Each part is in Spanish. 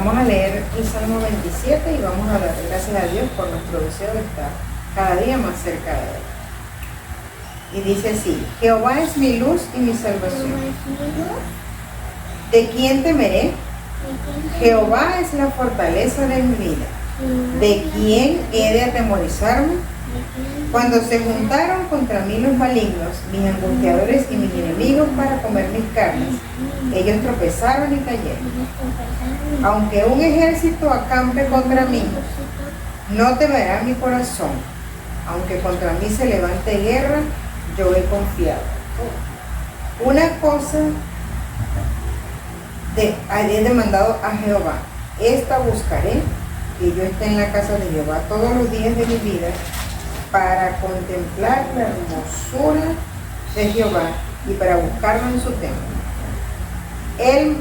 Vamos a leer el Salmo 27 y vamos a dar gracias a Dios por nuestro deseo de estar cada día más cerca de Él. Y dice así: Jehová es mi luz y mi salvación. ¿De quién temeré? Jehová es la fortaleza de mi vida. ¿De quién he de atemorizarme? Cuando se juntaron contra mí los malignos, mis angustiadores y mis enemigos para comer mis carnes, ellos tropezaron y cayeron. Aunque un ejército acampe contra mí, no temerá mi corazón. Aunque contra mí se levante guerra, yo he confiado. Una cosa he demandado a Jehová, esta buscaré, que yo esté en la casa de Jehová todos los días de mi vida, para contemplar la hermosura de Jehová y para buscarlo en su templo. Él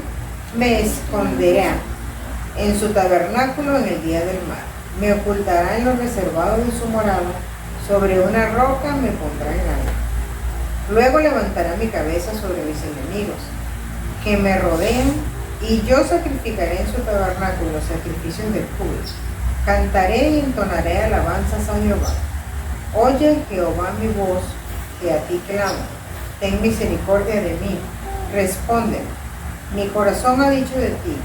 me esconderá en su tabernáculo en el día del mal. Me ocultará en los reservados de su morada. Sobre una roca me pondrá en alto. Luego levantará mi cabeza sobre mis enemigos que me rodean, y yo sacrificaré en su tabernáculo sacrificios de júbilo. Cantaré y entonaré alabanzas a Jehová. Oye, Jehová, mi voz, que a ti clamo. Ten misericordia de mí. Respóndeme. Mi corazón ha dicho de ti: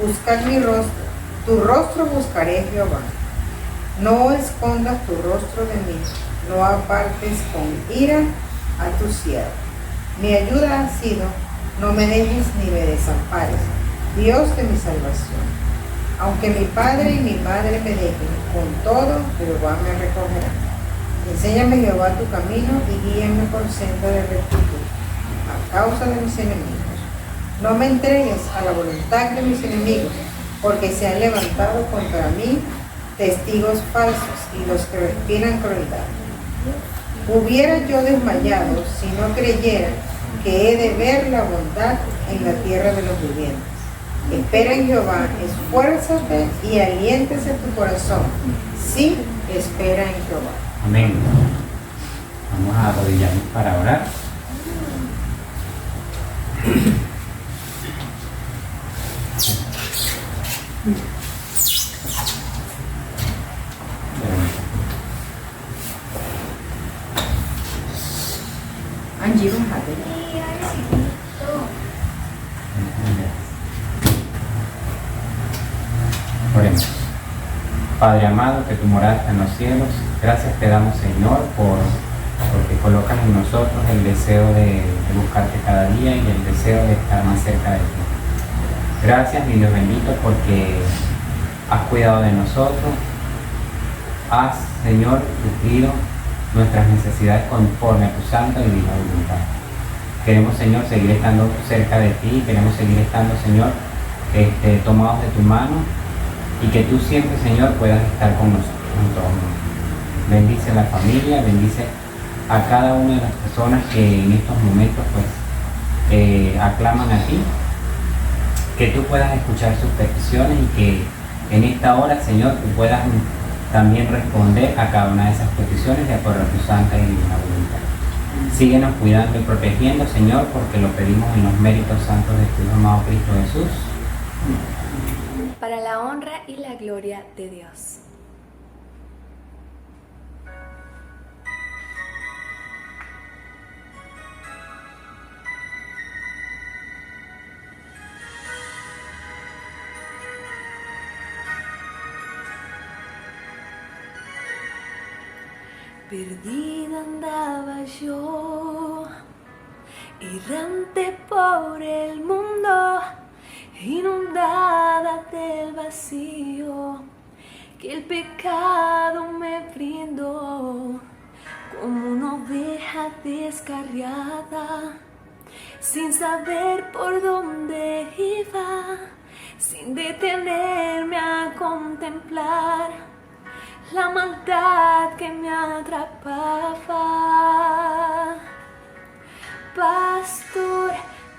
buscad mi rostro. Tu rostro buscaré, Jehová. No escondas tu rostro de mí. No apartes con ira a tu siervo. Mi ayuda ha sido: no me dejes ni me desampares, Dios de mi salvación. Aunque mi padre y mi madre me dejen, con todo Jehová me recogerá. Enséñame, Jehová, tu camino y guíame por senda de rectitud, a causa de mis enemigos. No me entregues a la voluntad de mis enemigos, porque se han levantado contra mí testigos falsos y los que respiran crueldad. Hubiera yo desmayado si no creyera que he de ver la bondad en la tierra de los vivientes. Espera en Jehová, esfuérzate y aliéntese tu corazón. Sí, espera en Jehová. Amén. Vamos a arrodillarnos para orar. Angie, bájate. Oremos. Padre amado, que tu morada está en los cielos, gracias te damos, Señor, porque colocas en nosotros el deseo de buscarte cada día y el deseo de estar más cerca de ti. Gracias, mi Dios bendito, porque has cuidado de nosotros, has, Señor, suplido nuestras necesidades conforme a tu santa y divina voluntad. Queremos, Señor, seguir estando cerca de ti, queremos seguir estando, Señor, tomados de tu mano, y que tú siempre, Señor, puedas estar con nosotros en todo momento. Bendice a la familia, bendice a cada una de las personas que en estos momentos pues aclaman a ti, que tú puedas escuchar sus peticiones y que en esta hora, Señor, tú puedas también responder a cada una de esas peticiones de acuerdo a tu santa y divina voluntad. Síguenos cuidando y protegiendo, Señor, porque lo pedimos en los méritos santos de tu Hijo amado Cristo Jesús. Para la honra y la gloria de Dios. Perdida andaba yo, errante por el mundo, inundada del vacío que el pecado me brindó, como una oveja descarriada, sin saber por dónde iba, sin detenerme a contemplar la maldad que me atrapaba. Pastor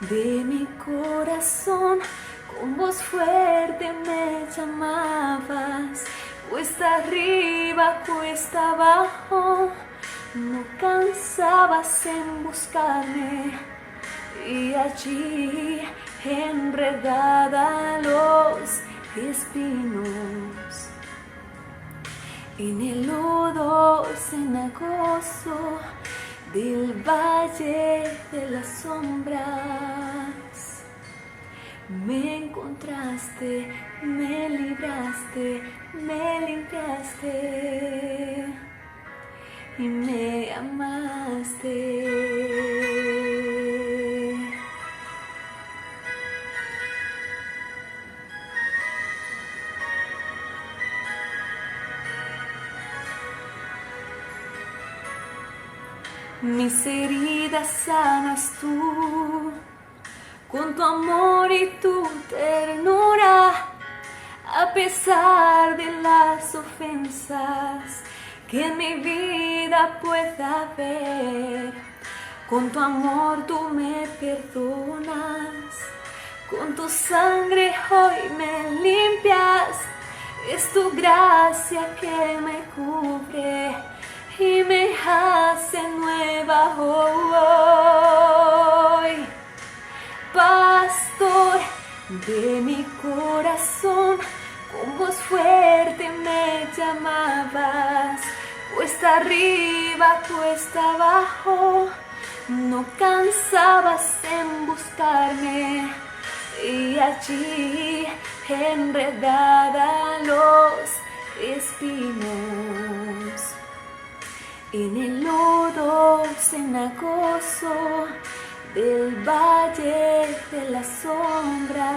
de mi corazón, con voz fuerte me llamabas, cuesta arriba, cuesta abajo, no cansabas en buscarme, y allí enredada los de espinos. En el lodo cenagoso del valle de las sombras, me encontraste, me libraste, me limpiaste y me amaste. Mis heridas sanas tú, con tu amor y tu ternura, a pesar de las ofensas que en mi vida pueda haber. Con tu amor tú me perdonas, con tu sangre hoy me limpias. Es tu gracia que me cubre y me hace nueva hoy. Pastor de mi corazón, con voz fuerte me llamabas, cuesta arriba, cuesta abajo, no cansabas en buscarme, y allí enredada los espinos. En el lodo cenagoso del valle de las sombras,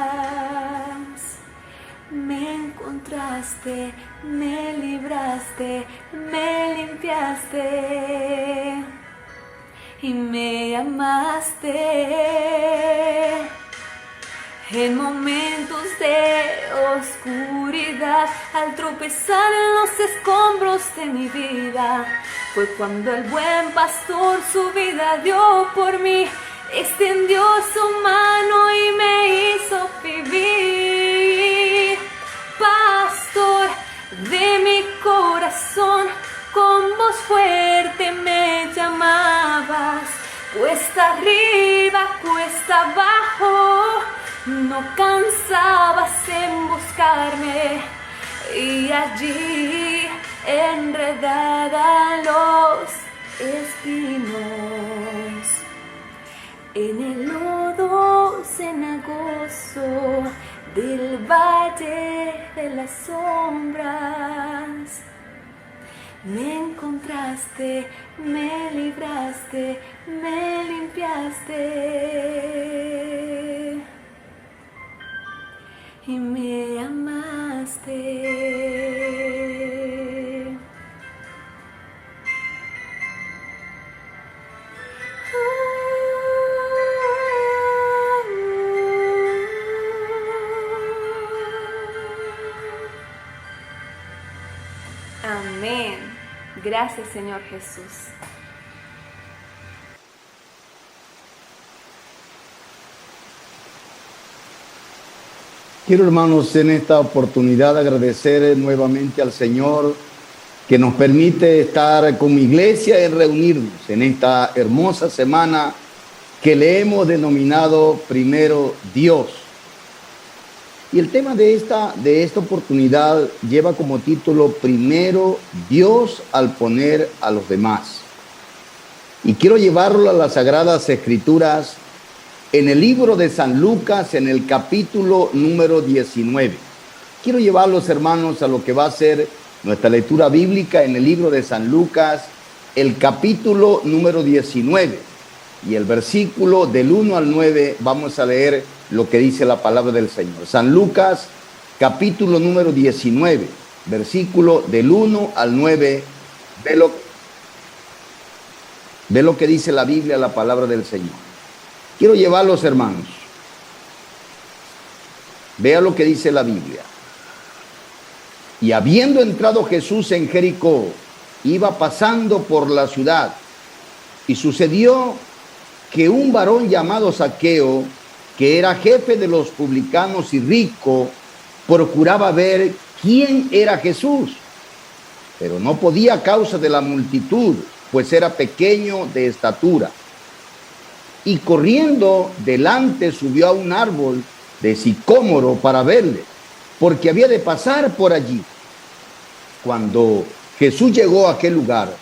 me encontraste, me libraste, me limpiaste y me amaste. En momentos de oscuridad, al tropezar en los escombros de mi vida, fue cuando el buen pastor su vida dio por mí, extendió su mano y me hizo vivir. Pastor de mi corazón, con voz fuerte me llamabas, cuesta arriba, cuesta abajo, no cansabas en buscarme, y allí enredada los espinos. En el lodo cenagoso del valle de las sombras, me encontraste, me libraste, me limpiaste y me amaste. Amén. Gracias, Señor Jesús. Quiero, hermanos, en esta oportunidad agradecer nuevamente al Señor que nos permite estar con mi iglesia y reunirnos en esta hermosa semana que le hemos denominado Primero Dios. Y el tema de esta oportunidad lleva como título Primero Dios al poner a los demás. Y quiero llevarlo a las Sagradas Escrituras en el libro de San Lucas, en el capítulo número 19. Quiero llevarlos, hermanos, a lo que va a ser nuestra lectura bíblica en el libro de San Lucas, el capítulo número 19. Y el versículo del 1 al 9 vamos a leer lo que dice la palabra del Señor. San Lucas, capítulo número 19, versículo del 1 al 9. Ve lo que dice la Biblia, la palabra del Señor. Quiero llevarlos, hermanos. Vea lo que dice la Biblia. Y habiendo entrado Jesús en Jericó, iba pasando por la ciudad, y sucedió que un varón llamado Zaqueo, que era jefe de los publicanos y rico, procuraba ver quién era Jesús, pero no podía a causa de la multitud, pues era pequeño de estatura. Y corriendo delante subió a un árbol de sicómoro para verle, porque había de pasar por allí. Cuando Jesús llegó a aquel lugar,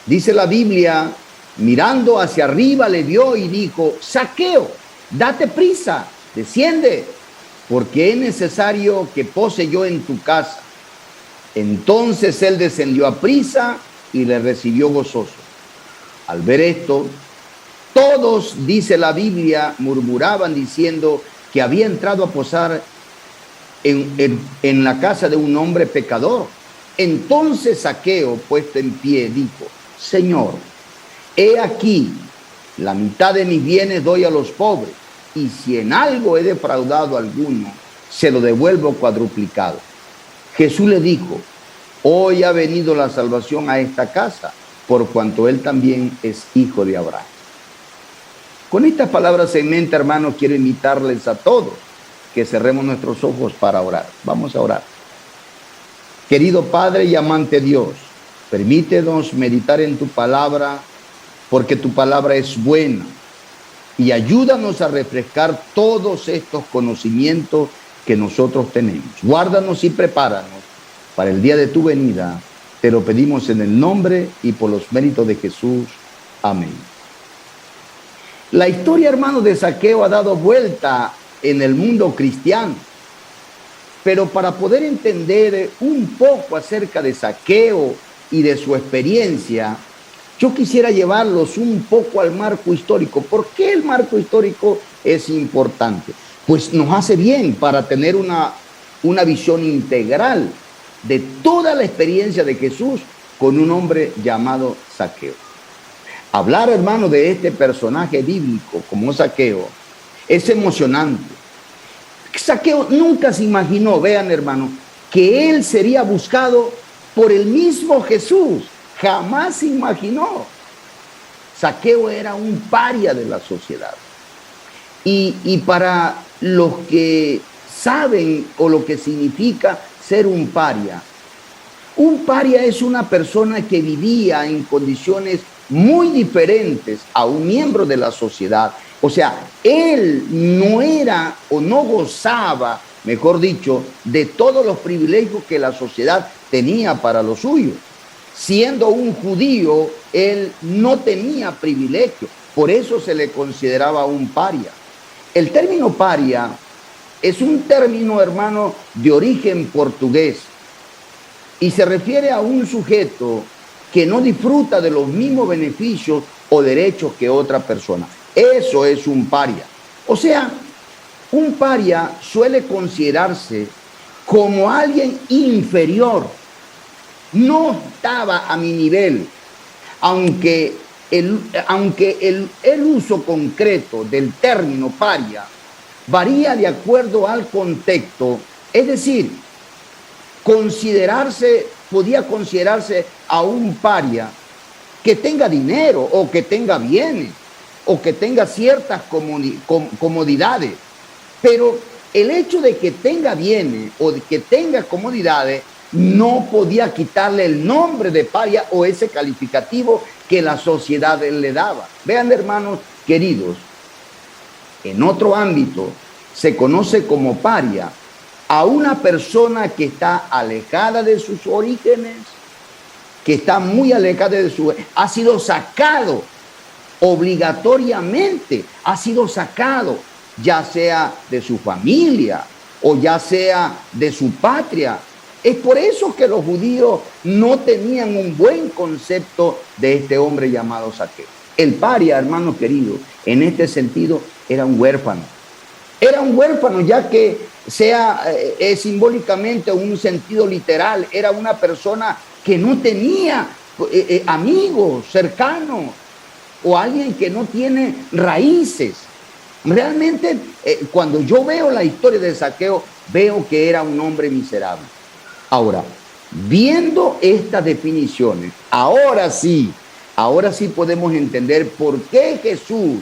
dice la Biblia, mirando hacia arriba le vio y dijo: Zaqueo, date prisa, desciende, porque es necesario que pose yo en tu casa. Entonces él descendió a prisa y le recibió gozoso. Al ver esto, todos, dice la Biblia, murmuraban diciendo que había entrado a posar en la casa de un hombre pecador. Entonces Zaqueo, puesto en pie, dijo: Señor, he aquí, la mitad de mis bienes doy a los pobres, y si en algo he defraudado a alguno, se lo devuelvo cuadruplicado. Jesús le dijo: hoy ha venido la salvación a esta casa, por cuanto él también es hijo de Abraham. Con estas palabras en mente, hermanos, quiero invitarles a todos que cerremos nuestros ojos para orar. Vamos a orar. Querido Padre y amante Dios, permítenos meditar en tu palabra, porque tu palabra es buena, y ayúdanos a refrescar todos estos conocimientos que nosotros tenemos. Guárdanos y prepáranos para el día de tu venida. Te lo pedimos en el nombre y por los méritos de Jesús. Amén. La historia, hermanos, de Zaqueo ha dado vuelta en el mundo cristiano. Pero para poder entender un poco acerca de Zaqueo y de su experiencia, yo quisiera llevarlos un poco al marco histórico. ¿Por qué el marco histórico es importante? Pues nos hace bien para tener una visión integral de toda la experiencia de Jesús con un hombre llamado Zaqueo. Hablar, hermano, de este personaje bíblico como Zaqueo es emocionante. Zaqueo nunca se imaginó, vean, hermano, que él sería buscado por el mismo Jesús. Jamás se imaginó. Zaqueo era un paria de la sociedad. Y para los que saben o lo que significa ser un paria es una persona que vivía en condiciones muy diferentes a un miembro de la sociedad. O sea, él no era o no gozaba, mejor dicho, de todos los privilegios que la sociedad tenía para los suyos. Siendo un judío, él no tenía privilegio, por eso se le consideraba un paria. El término paria es un término, hermano, de origen portugués y se refiere a un sujeto que no disfruta de los mismos beneficios o derechos que otra persona. Eso es un paria. O sea, un paria suele considerarse como alguien inferior. No estaba a mi nivel, aunque el uso concreto del término paria varía de acuerdo al contexto. Es decir, podía considerarse a un paria que tenga dinero o que tenga bienes o que tenga ciertas comodidades. Pero el hecho de que tenga bienes o de que tenga comodidades no podía quitarle el nombre de paria o ese calificativo que la sociedad le daba. Vean, hermanos queridos, en otro ámbito se conoce como paria a una persona que está alejada de sus orígenes, que está muy alejada ha sido sacado obligatoriamente, ha sido sacado ya sea de su familia o ya sea de su patria. Es por eso que los judíos no tenían un buen concepto de este hombre llamado Zaqueo. El paria, hermano querido, en este sentido era un huérfano. Era un huérfano, ya que sea simbólicamente o un sentido literal, era una persona que no tenía amigos cercanos o alguien que no tiene raíces. Realmente, cuando yo veo la historia de Zaqueo, veo que era un hombre miserable. Ahora, viendo estas definiciones, ahora sí podemos entender por qué Jesús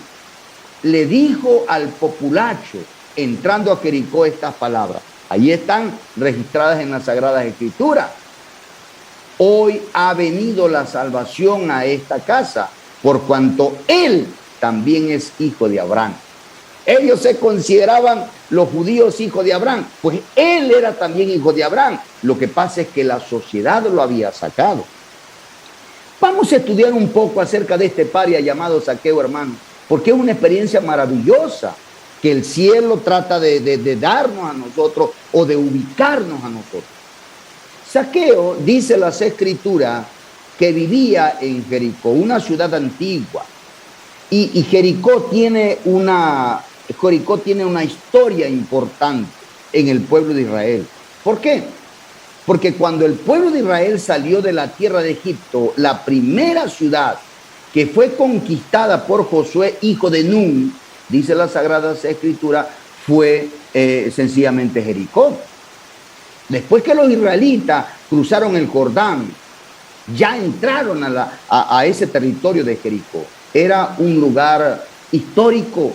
le dijo al populacho, entrando a Jericó, estas palabras. Ahí están registradas en las Sagradas Escrituras. Hoy ha venido la salvación a esta casa, por cuanto él también es hijo de Abraham. Ellos se consideraban los judíos hijos de Abraham. Pues él era también hijo de Abraham. Lo que pasa es que la sociedad lo había sacado. Vamos a estudiar un poco acerca de este paria llamado Zaqueo, hermano, porque es una experiencia maravillosa que el cielo trata de darnos a nosotros o de ubicarnos a nosotros. Zaqueo, dice las Escrituras, que vivía en Jericó, una ciudad antigua. Y Jericó tiene una historia importante en el pueblo de Israel. ¿Por qué? Porque cuando el pueblo de Israel salió de la tierra de Egipto, la primera ciudad que fue conquistada por Josué, hijo de Nun, dice las Sagradas Escrituras, fue sencillamente Jericó. Después que los israelitas cruzaron el Jordán, ya entraron a ese territorio de Jericó. Era un lugar histórico.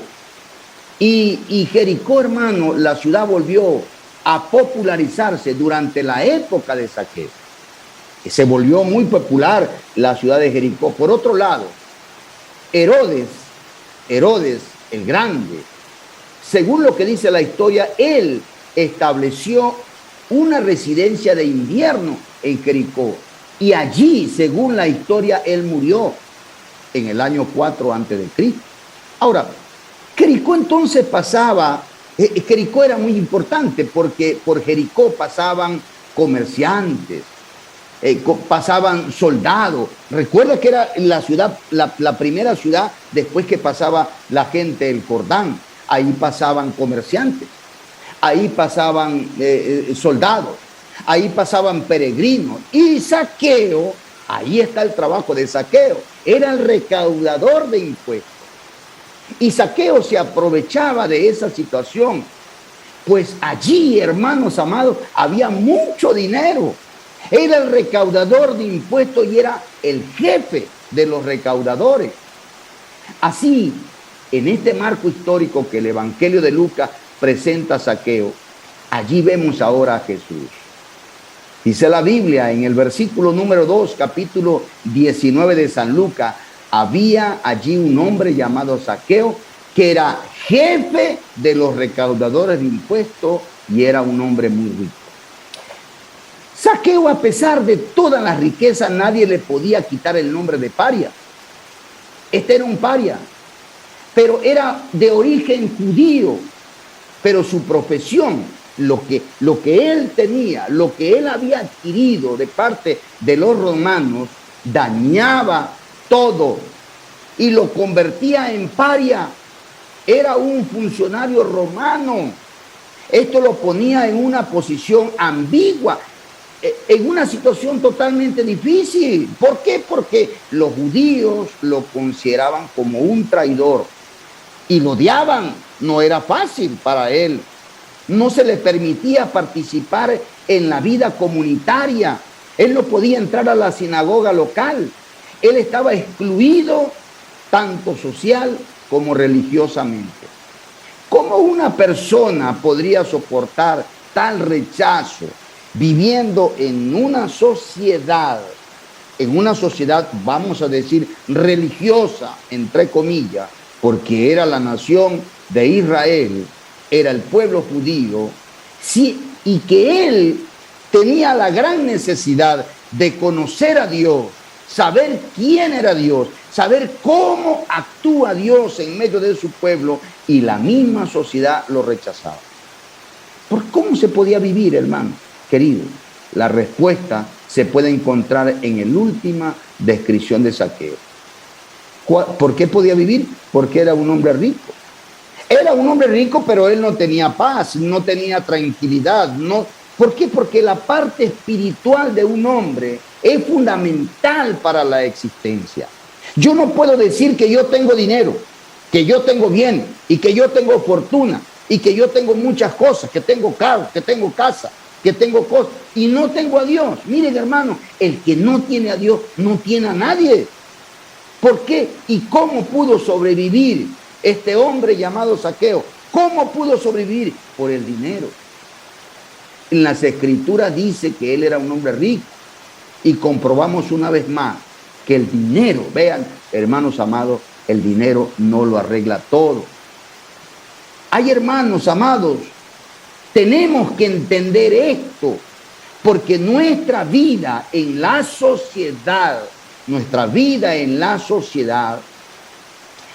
Y Jericó, hermano, la ciudad volvió a popularizarse durante la época de Zaqueo. Se volvió muy popular la ciudad de Jericó. Por otro lado, Herodes el Grande, según lo que dice la historia, él estableció una residencia de invierno en Jericó. Y allí, según la historia, él murió en el año 4 a.C. Ahora, Jericó entonces Jericó era muy importante porque por Jericó pasaban comerciantes, pasaban soldados. Recuerda que era la ciudad, la primera ciudad después que pasaba la gente del Jordán. Ahí pasaban comerciantes, ahí pasaban soldados, ahí pasaban peregrinos. Y Zaqueo, ahí está el trabajo de Zaqueo, era el recaudador de impuestos. Y Zaqueo se aprovechaba de esa situación, pues allí, hermanos amados, había mucho dinero. Era el recaudador de impuestos y era el jefe de los recaudadores. Así, en este marco histórico que el Evangelio de Lucas presenta a Zaqueo, allí vemos ahora a Jesús. Dice la Biblia en el versículo número 2, capítulo 19 de San Lucas, había allí un hombre llamado Zaqueo, que era jefe de los recaudadores de impuestos y era un hombre muy rico. Zaqueo, a pesar de todas las riquezas, nadie le podía quitar el nombre de paria. Este era un paria, pero era de origen judío, pero su profesión, lo que él tenía, lo que él había adquirido de parte de los romanos, dañaba todo y lo convertía en paria. Era un funcionario romano. Esto lo ponía en una posición ambigua, en una situación totalmente difícil. ¿Por qué? Porque los judíos lo consideraban como un traidor y lo odiaban. No era fácil para él. No se le permitía participar en la vida comunitaria. Él no podía entrar a la sinagoga local. Él estaba excluido tanto social como religiosamente. ¿Cómo una persona podría soportar tal rechazo viviendo en una sociedad, vamos a decir, religiosa, entre comillas, porque era la nación de Israel, era el pueblo judío, sí, y que él tenía la gran necesidad de conocer a Dios, saber quién era Dios, saber cómo actúa Dios en medio de su pueblo, y la misma sociedad lo rechazaba. ¿Por cómo se podía vivir, hermano querido? La respuesta se puede encontrar en la última descripción de Zaqueo. ¿Por qué podía vivir? Porque era un hombre rico. Era un hombre rico, pero él no tenía paz, no tenía tranquilidad. No. ¿Por qué? Porque la parte espiritual de un hombre es fundamental para la existencia. Yo no puedo decir que yo tengo dinero, que yo tengo bien y que yo tengo fortuna y que yo tengo muchas cosas, que tengo carro, que tengo casa, que tengo cosas y no tengo a Dios. Miren, hermano, el que no tiene a Dios no tiene a nadie. ¿Por qué? ¿Y cómo pudo sobrevivir este hombre llamado Zaqueo? ¿Cómo pudo sobrevivir? Por el dinero. En las Escrituras dice que él era un hombre rico y comprobamos una vez más que el dinero, vean, hermanos amados, el dinero no lo arregla todo. Hay hermanos amados, tenemos que entender esto, porque nuestra vida en la sociedad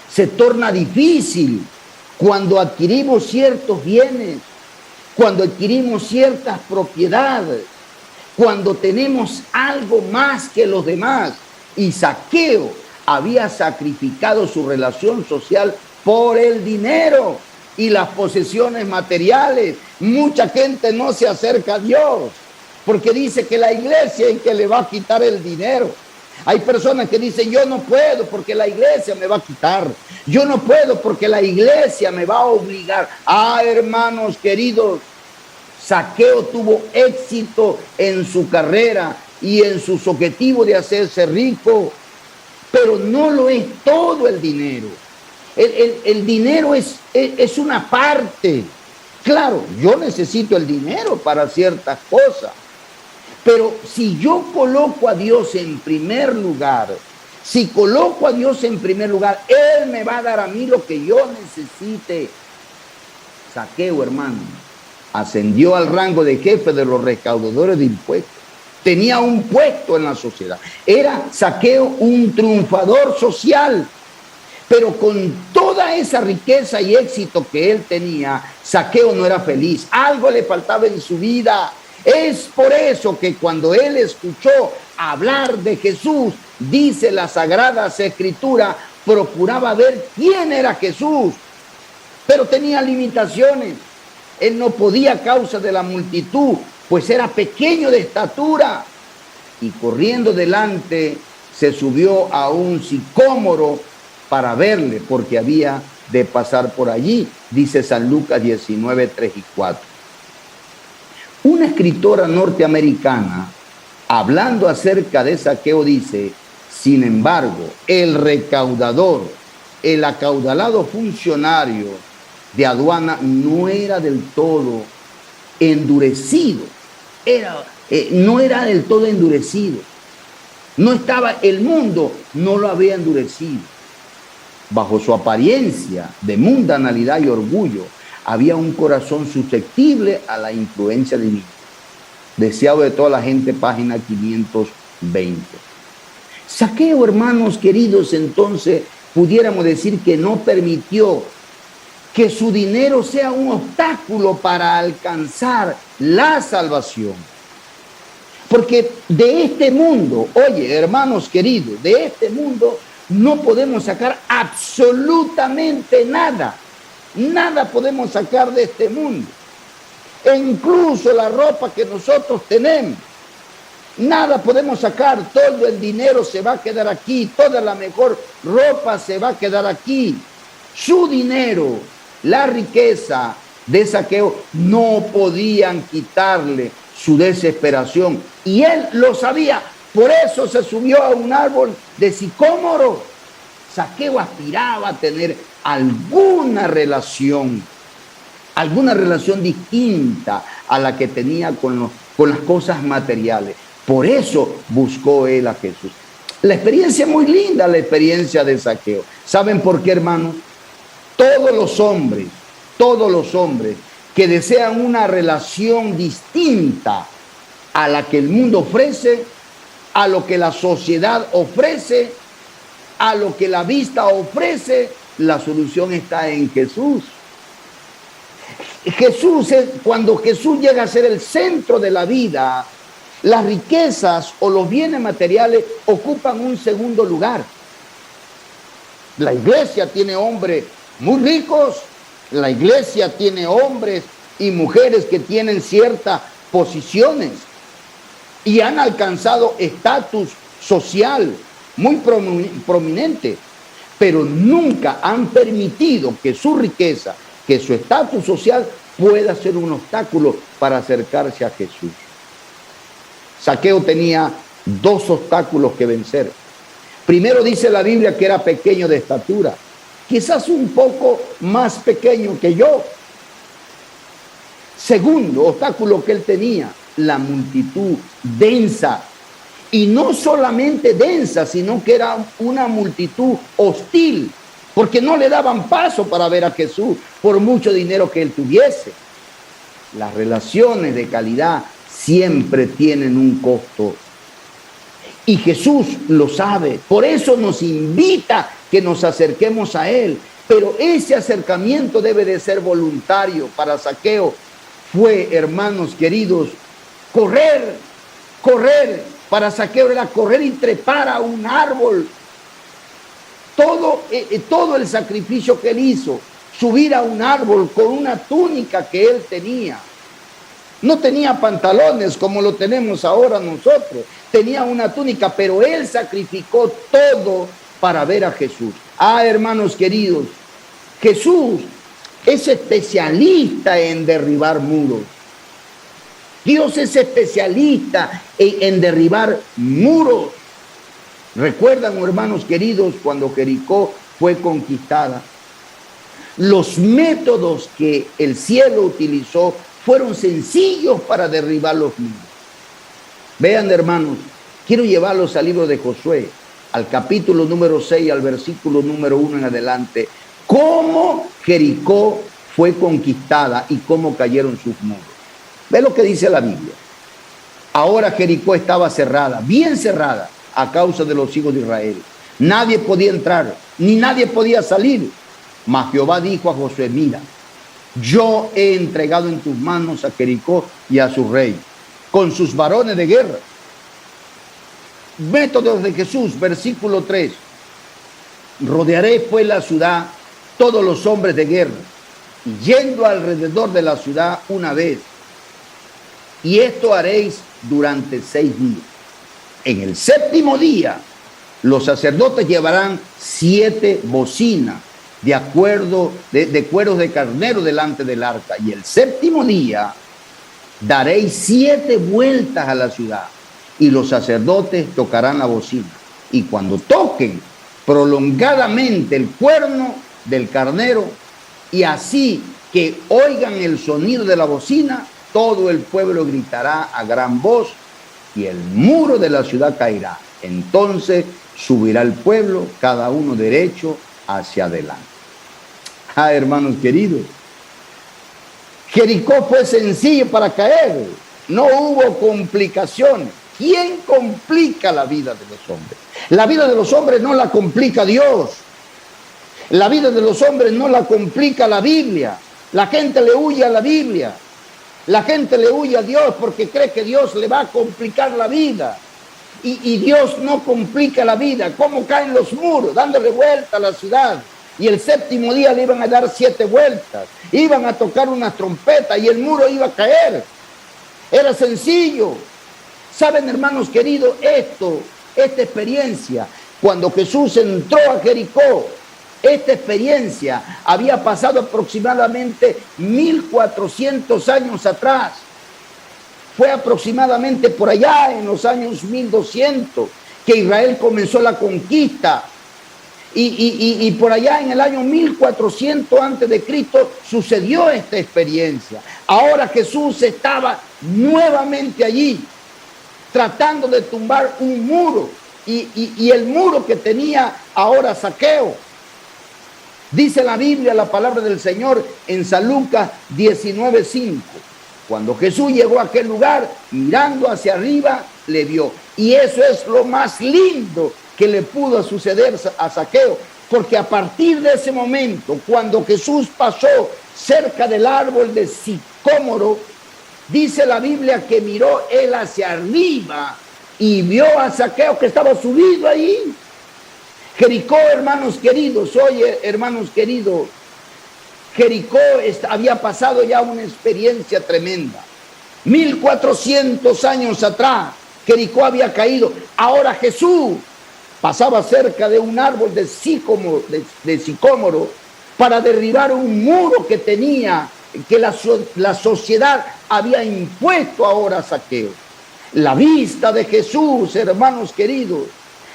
se torna difícil cuando adquirimos ciertos bienes, cuando adquirimos ciertas propiedades, cuando tenemos algo más que los demás. Y Zaqueo había sacrificado su relación social por el dinero y las posesiones materiales. Mucha gente no se acerca a Dios porque dice que la iglesia es que le va a quitar el dinero. Hay personas que dicen, yo no puedo porque la iglesia me va a quitar. Yo no puedo porque la iglesia me va a obligar. Ah, hermanos queridos, Zaqueo tuvo éxito en su carrera y en sus objetivos de hacerse rico, pero no lo es todo el dinero. El dinero es una parte. Claro, yo necesito el dinero para ciertas cosas, pero si yo coloco a Dios en primer lugar, Él me va a dar a mí lo que yo necesite. Zaqueo, hermano, ascendió al rango de jefe de los recaudadores de impuestos. Tenía un puesto en la sociedad. Era Zaqueo un triunfador social. Pero con toda esa riqueza y éxito que él tenía, Zaqueo no era feliz. Algo le faltaba en su vida. Es por eso que cuando él escuchó hablar de Jesús, dice la Sagrada Escritura, procuraba ver quién era Jesús. Pero tenía limitaciones. Él no podía a causa de la multitud, pues era pequeño de estatura. Y corriendo delante, se subió a un sicómoro para verle, porque había de pasar por allí, dice San Lucas 19, 3 y 4. Una escritora norteamericana, hablando acerca de Zaqueo, dice, sin embargo, el recaudador, el acaudalado funcionario de aduana no era del todo endurecido, no era del todo endurecido. No estaba, el mundo no lo había endurecido. Bajo su apariencia de mundanalidad y orgullo, había un corazón susceptible a la influencia divina. Deseado de toda la gente, página 520. Zaqueo, hermanos queridos, entonces pudiéramos decir que no permitió que su dinero sea un obstáculo para alcanzar la salvación. Porque de este mundo, oye, hermanos queridos, de este mundo no podemos sacar absolutamente nada. Nada podemos sacar de este mundo. E incluso la ropa que nosotros tenemos. Nada podemos sacar. Todo el dinero se va a quedar aquí. Toda la mejor ropa se va a quedar aquí. Su dinero, la riqueza de Zaqueo, no podían quitarle su desesperación. Y él lo sabía. Por eso se subió a un árbol de sicómoro. Zaqueo aspiraba a tener alguna relación distinta a la que tenía con las cosas materiales. Por eso buscó él a Jesús. La experiencia es muy linda, la experiencia de Zaqueo. ¿Saben por qué, hermanos? Todos los hombres que desean una relación distinta a la que el mundo ofrece, a lo que la sociedad ofrece, a lo que la vista ofrece, la solución está en Jesús. Cuando Jesús llega a ser el centro de la vida, las riquezas o los bienes materiales ocupan un segundo lugar. La iglesia tiene hombres muy ricos, la iglesia tiene hombres y mujeres que tienen ciertas posiciones y han alcanzado estatus social muy prominente, pero nunca han permitido que su riqueza, que su estatus social pueda ser un obstáculo para acercarse a Jesús. Zaqueo tenía dos obstáculos que vencer. Primero, dice la Biblia que era pequeño de estatura, quizás un poco más pequeño que yo. Segundo obstáculo que él tenía, la multitud densa. Y no solamente densa, sino que era una multitud hostil. porque no le daban paso para ver a Jesús por mucho dinero que él tuviese. Las relaciones de calidad siempre tienen un costo. Y Jesús lo sabe. Por eso nos invita que nos acerquemos a Él. Pero ese acercamiento debe de ser voluntario. Para Zaqueo fue, hermanos queridos, correr. Para Zaqueo era correr y trepar a un árbol. Todo el sacrificio que él hizo, subir a un árbol con una túnica que él tenía. No tenía pantalones como lo tenemos ahora nosotros. Tenía una túnica, pero él sacrificó todo para ver a Jesús. Hermanos queridos, Jesús es especialista en derribar muros. Dios es especialista en derribar muros. ¿Recuerdan, hermanos queridos, cuando Jericó fue conquistada? Los métodos que el cielo utilizó fueron sencillos para derribar los muros. Vean, hermanos, quiero llevarlos al libro de Josué, al capítulo número 6, al versículo número 1 en adelante, cómo Jericó fue conquistada y cómo cayeron sus muros. Ve lo que dice la Biblia. Ahora Jericó estaba cerrada, bien cerrada, a causa de los hijos de Israel. Nadie podía entrar, ni nadie podía salir. Mas Jehová dijo a Josué: mira, yo he entregado en tus manos a Jericó y a su rey, con sus varones de guerra. Métodos de Jesús, versículo 3. Rodearé pues la ciudad todos los hombres de guerra, y yendo alrededor de la ciudad una vez. Y esto haréis durante 6 días. En el 7º día, los sacerdotes llevarán 7 bocinas de cueros de carnero delante del arca. Y el 7º día daréis 7 vueltas a la ciudad, y los sacerdotes tocarán la bocina. Y cuando toquen prolongadamente el cuerno del carnero, y así que oigan el sonido de la bocina, todo el pueblo gritará a gran voz, y el muro de la ciudad caerá. Entonces subirá el pueblo, cada uno derecho hacia adelante. Hermanos queridos, Jericó fue sencillo para caer. No hubo complicaciones. ¿Quién complica la vida de los hombres? La vida de los hombres no la complica Dios. La vida de los hombres no la complica la Biblia. La gente le huye a la Biblia. La gente le huye a Dios porque cree que Dios le va a complicar la vida. Y Dios no complica la vida. ¿Cómo caen los muros? Dándole vuelta a la ciudad. Y el 7º día le iban a dar 7 vueltas. Iban a tocar una trompeta y el muro iba a caer. Era sencillo. ¿Saben, hermanos queridos, esta experiencia, cuando Jesús entró a Jericó, esta experiencia había pasado aproximadamente 1400 años atrás. Fue aproximadamente por allá en los años 1200 que Israel comenzó la conquista. Y por allá en el año 1400 antes de Cristo sucedió esta experiencia. Ahora Jesús estaba nuevamente allí, tratando de tumbar un muro. Y el muro que tenía ahora Zaqueo. Dice la Biblia, la palabra del Señor en San Lucas 19:5. Cuando Jesús llegó a aquel lugar, mirando hacia arriba, le vio. Y eso es lo más lindo que le pudo suceder a Zaqueo, porque a partir de ese momento, cuando Jesús pasó cerca del árbol de sicómoro, dice la Biblia que miró él hacia arriba y vio a Zaqueo que estaba subido ahí. Jericó, hermanos queridos, oye, hermanos queridos, Jericó había pasado ya una experiencia tremenda. 1400 años atrás, Jericó había caído. Ahora Jesús pasaba cerca de un árbol de sicómoro para derribar un muro que tenía, que la sociedad había impuesto ahora a Zaqueo. La vista de Jesús, hermanos queridos,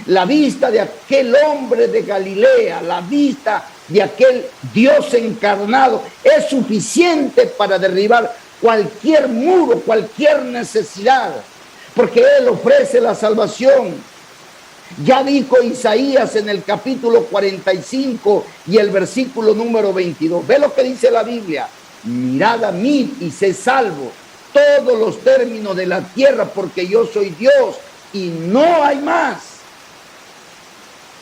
la vista de aquel hombre de Galilea, la vista de aquel Dios encarnado, es suficiente para derribar cualquier muro, cualquier necesidad, porque Él ofrece la salvación. Ya dijo Isaías en el capítulo 45 y el versículo número 22. Ve lo que dice la Biblia. Mirad a mí y sé salvo todos los términos de la tierra, porque yo soy Dios y no hay más.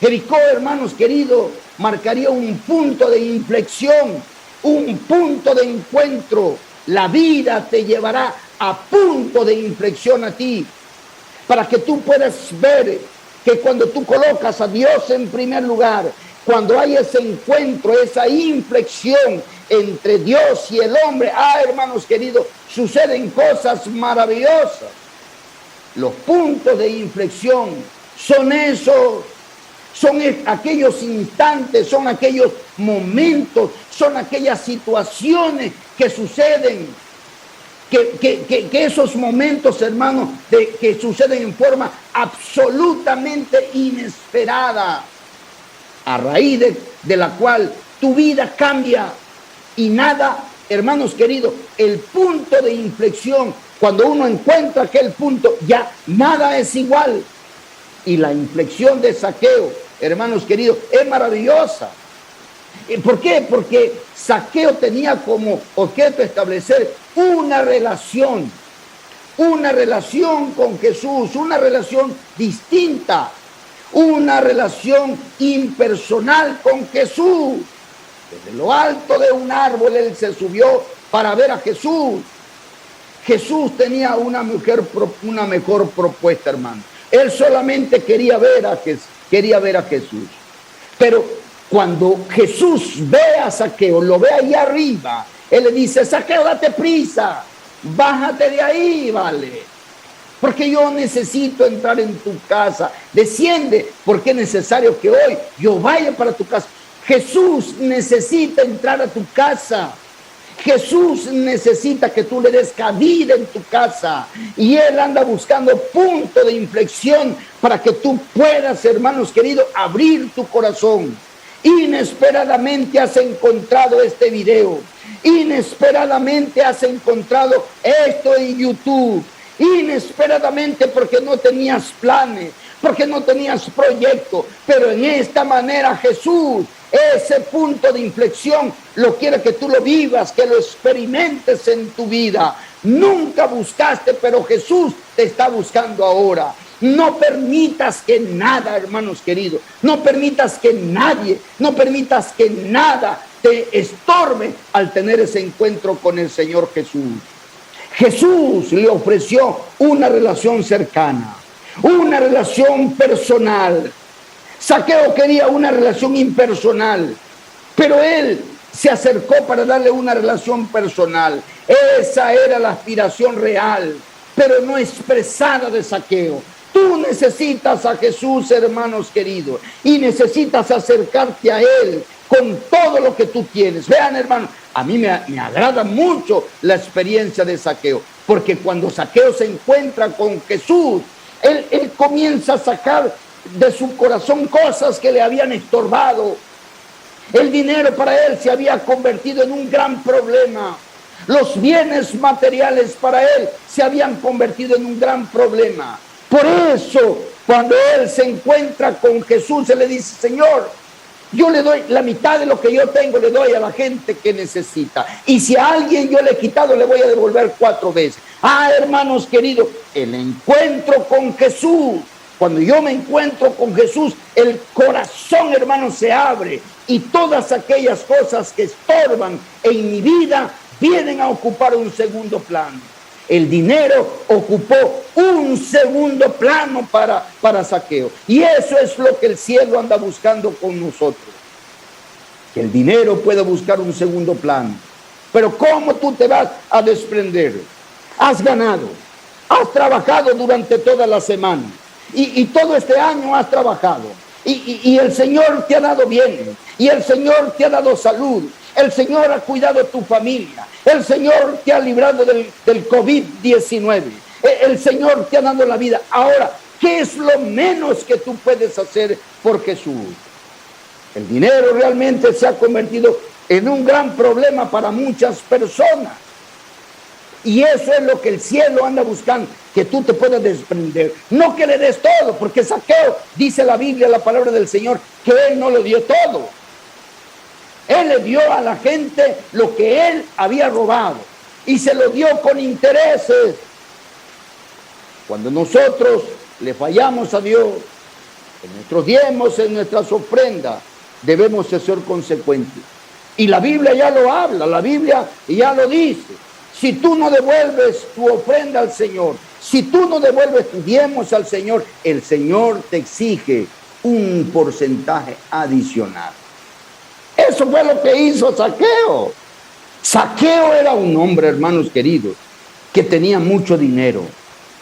Jericó, hermanos queridos, marcaría un punto de inflexión, un punto de encuentro. La vida te llevará a punto de inflexión a ti, para que tú puedas ver que cuando tú colocas a Dios en primer lugar, cuando hay ese encuentro, esa inflexión entre Dios y el hombre, hermanos queridos, suceden cosas maravillosas. Los puntos de inflexión son esos, son aquellos instantes, son aquellos momentos, son aquellas situaciones que suceden, que esos momentos, hermanos, que suceden en forma absolutamente inesperada, a raíz de la cual tu vida cambia y nada, hermanos queridos, el punto de inflexión, cuando uno encuentra aquel punto, ya nada es igual. Y la inflexión de Zaqueo, hermanos queridos, es maravillosa. ¿Por qué? Porque Zaqueo tenía como objeto establecer una relación con Jesús, una relación distinta, una relación impersonal con Jesús. Desde lo alto de un árbol él se subió para ver a Jesús. Jesús tenía una mejor propuesta, hermano. Él solamente quería ver a Jesús. Pero cuando Jesús ve a Zaqueo, lo ve ahí arriba, él le dice: Zaqueo, date prisa, bájate de ahí, vale, porque yo necesito entrar en tu casa. Desciende, porque es necesario que hoy yo vaya para tu casa. Jesús necesita entrar a tu casa. Jesús necesita que tú le des cabida en tu casa, y Él anda buscando punto de inflexión para que tú puedas, hermanos queridos, abrir tu corazón. Inesperadamente has encontrado este video, inesperadamente has encontrado esto en YouTube, inesperadamente, porque no tenías planes, porque no tenías proyecto, pero en esta manera Jesús, ese punto de inflexión, lo quiere que tú lo vivas, que lo experimentes en tu vida. Nunca buscaste, pero Jesús te está buscando ahora. No permitas que nada, hermanos queridos, no permitas que nadie, no permitas que nada te estorbe al tener ese encuentro con el Señor Jesús. Jesús le ofreció una relación cercana, una relación personal. Zaqueo quería una relación impersonal, pero él se acercó para darle una relación personal. Esa era la aspiración real, pero no expresada de Zaqueo. Tú necesitas a Jesús, hermanos queridos, y necesitas acercarte a Él con todo lo que tú tienes. Vean, hermanos, a mí me agrada mucho la experiencia de Zaqueo, porque cuando Zaqueo se encuentra con Jesús, él comienza a sacar de su corazón cosas que le habían estorbado. El dinero para él se había convertido en un gran problema. Los bienes materiales para él se habían convertido en un gran problema. Por eso, cuando él se encuentra con Jesús, él le dice: Señor, yo le doy la mitad de lo que yo tengo, le doy a la gente que necesita. Y si a alguien yo le he quitado, le voy a devolver 4 veces. Hermanos queridos, el encuentro con Jesús, cuando yo me encuentro con Jesús, el corazón, hermanos, se abre, y todas aquellas cosas que estorban en mi vida vienen a ocupar un segundo plano. El dinero ocupó un segundo plano para Zaqueo. Y eso es lo que el cielo anda buscando con nosotros. Que el dinero pueda buscar un segundo plano. Pero ¿cómo tú te vas a desprender? Has ganado, has trabajado durante toda la semana. Y todo este año has trabajado. Y el Señor te ha dado bien. Y el Señor te ha dado salud. El Señor ha cuidado tu familia. El Señor te ha librado del COVID-19. El Señor te ha dado la vida. Ahora, ¿qué es lo menos que tú puedes hacer por Jesús? El dinero realmente se ha convertido en un gran problema para muchas personas. Y eso es lo que el cielo anda buscando. que tú te puedas desprender. No que le des todo, porque Zaqueo, dice la Biblia, la palabra del Señor, que él no lo dio todo. Él le dio a la gente lo que él había robado y se lo dio con intereses. Cuando nosotros le fallamos a Dios, en nuestros diezmos, en nuestras ofrendas, debemos ser consecuentes. Y la Biblia ya lo habla, la Biblia ya lo dice. Si tú no devuelves tu ofrenda al Señor, si tú no devuelves tus diezmos al Señor, el Señor te exige un porcentaje adicional. Eso fue lo que hizo Zaqueo. Zaqueo era un hombre, hermanos queridos, que tenía mucho dinero,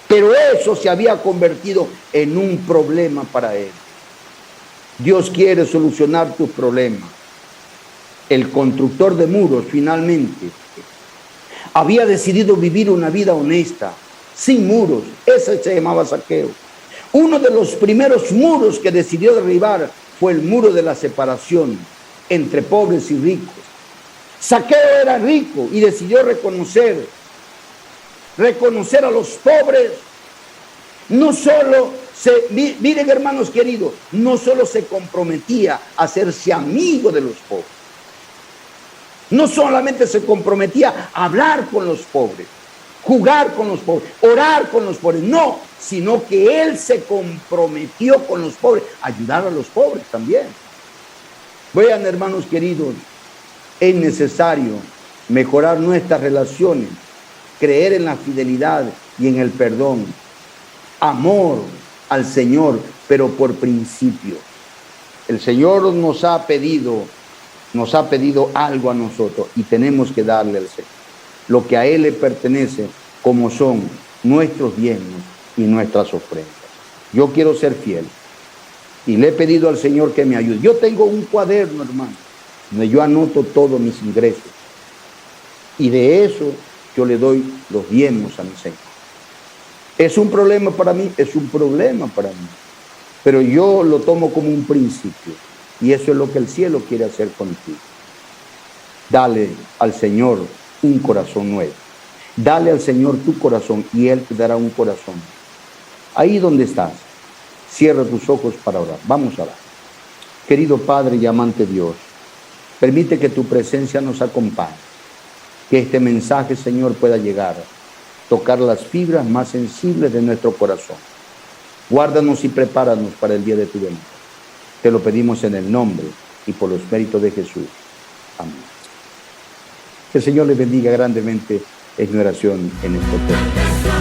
pero eso se había convertido en un problema para él. Dios quiere solucionar tus problemas. El constructor de muros finalmente había decidido vivir una vida honesta, sin muros. Ese se llamaba Zaqueo. Uno de los primeros muros que decidió derribar fue el muro de la separación entre pobres y ricos. Zaqueo era rico y decidió reconocer a los pobres. No solo miren, hermanos queridos, no solo se comprometía a hacerse amigo de los pobres, no solamente se comprometía a hablar con los pobres, jugar con los pobres, orar con los pobres, no, sino que él se comprometió con los pobres, a ayudar a los pobres también. Vean, hermanos queridos, es necesario mejorar nuestras relaciones, creer en la fidelidad y en el perdón, amor al Señor, pero por principio. El Señor nos ha pedido algo a nosotros y tenemos que darle al Señor lo que a Él le pertenece, como son nuestros diezmos y nuestras ofrendas. Yo quiero ser fiel y le he pedido al Señor que me ayude. Yo tengo un cuaderno, hermano, donde yo anoto todos mis ingresos y de eso yo le doy los diezmos a mi Señor. ¿Es un problema para mí? Es un problema para mí, pero yo lo tomo como un principio y eso es lo que el cielo quiere hacer contigo. Dale al Señor un corazón nuevo. Dale al Señor tu corazón y Él te dará un corazón. Ahí donde estás, cierra tus ojos para orar. Vamos a orar. Querido Padre y amante Dios, permite que tu presencia nos acompañe. Que este mensaje, Señor, pueda llegar, tocar las fibras más sensibles de nuestro corazón. Guárdanos y prepáranos para el día de tu venida. Te lo pedimos en el nombre y por los méritos de Jesús. Amén. Que el Señor les bendiga grandemente, es mi oración en este tiempo.